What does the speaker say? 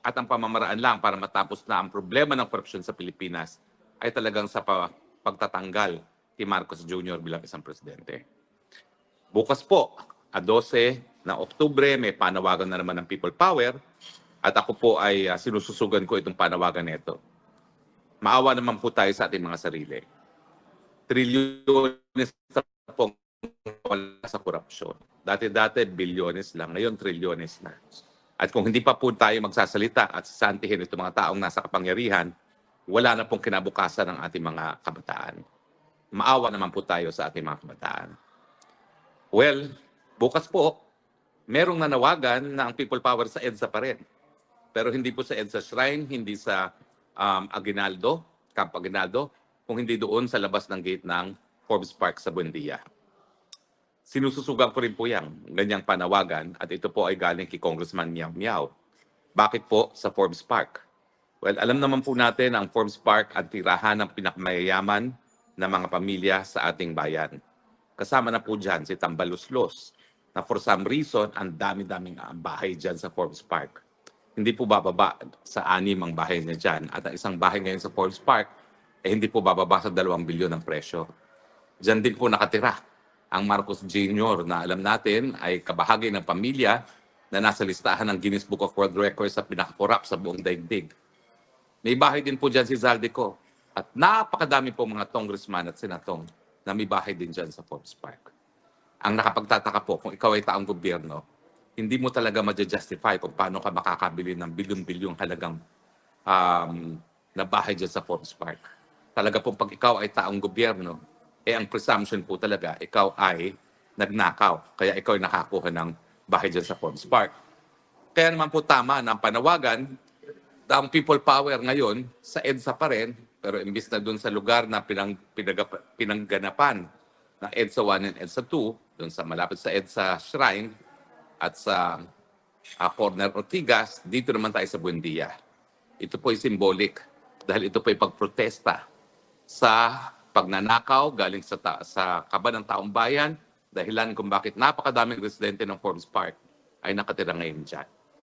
at ang pamamaraan lang para matapos na ang problema ng korupsyon sa Pilipinas ay talagang sa pagtatanggal ni Marcos Jr. bilang isang presidente. Bukas po, 12 ng Oktubre, may panawagan na naman ng People Power at ako po ay sinususugan ko itong panawagan nito. Maawa naman po tayo sa ating mga sarili. Trilyones na po wala sa korupsyon. Dati-dati bilyones lang, ngayon trilyones na. At kung hindi pa po tayo magsasalita at sasantihin itong mga taong nasa kapangyarihan, wala na pong kinabukasan ng ating mga kabataan. Maawa naman po tayo sa ating mga kabataan. Well, bukas po, merong nanawagan na ang People Power sa EDSA pa rin. Pero hindi po sa EDSA Shrine, hindi sa Aguinaldo, Camp Aguinaldo, kung hindi doon sa labas ng gate ng Forbes Park sa Buendia. Sinususugan ko rin po yan, ganyang panawagan, at ito po ay galing kay Congressman Miao Miao. Bakit po sa Forbes Park? Well, alam naman po natin ang Forbes Park ang tirahan ng pinakamayayaman na mga pamilya sa ating bayan. Kasama na po dyan si Tambaluslos, na for some reason, ang dami-daming bahay dyan sa Forbes Park. Hindi po bababa sa 6 ang bahay niya dyan. At ang isang bahay ngayon sa Forbes Park, hindi po bababa sa 2 bilyon ang presyo. Dyan din po nakatira ang Marcos Jr. na alam natin ay kabahagi ng pamilya na nasa listahan ng Guinness Book of World Records sa pinakakorap sa buong daigdig. May bahay din po dyan si Zaldico. At napakadami po mga congressman at senatong na may bahay din dyan sa Forbes Park. Ang nakapagtataka po, kung ikaw ay taong gobyerno, hindi mo talaga ma-justify kung paano ka makakabili ng bilyon-bilyong halagang na bahay dyan sa Forbes Park. Talaga po pag ikaw ay taong gobyerno, ang presumption po talaga, ikaw ay nagnakaw. Kaya ikaw ay nakakuha ng bahay dyan sa Forbes Park. Kaya naman po tama na ang panawagan, ang People Power ngayon sa EDSA pa rin, pero imbis na doon sa lugar na pinangganapan ng EDSA 1 and EDSA 2, doon sa malapit sa EDSA Shrine at sa Corner Ortigas, dito naman tayo sa Buendia. Ito po ay symbolic dahil ito po ay pagprotesta sa pagnanakaw galing sa kaba ng taong bayan, dahilan kung bakit napakadaming residente ng Forbes Park ay nakatira ngayon dyan.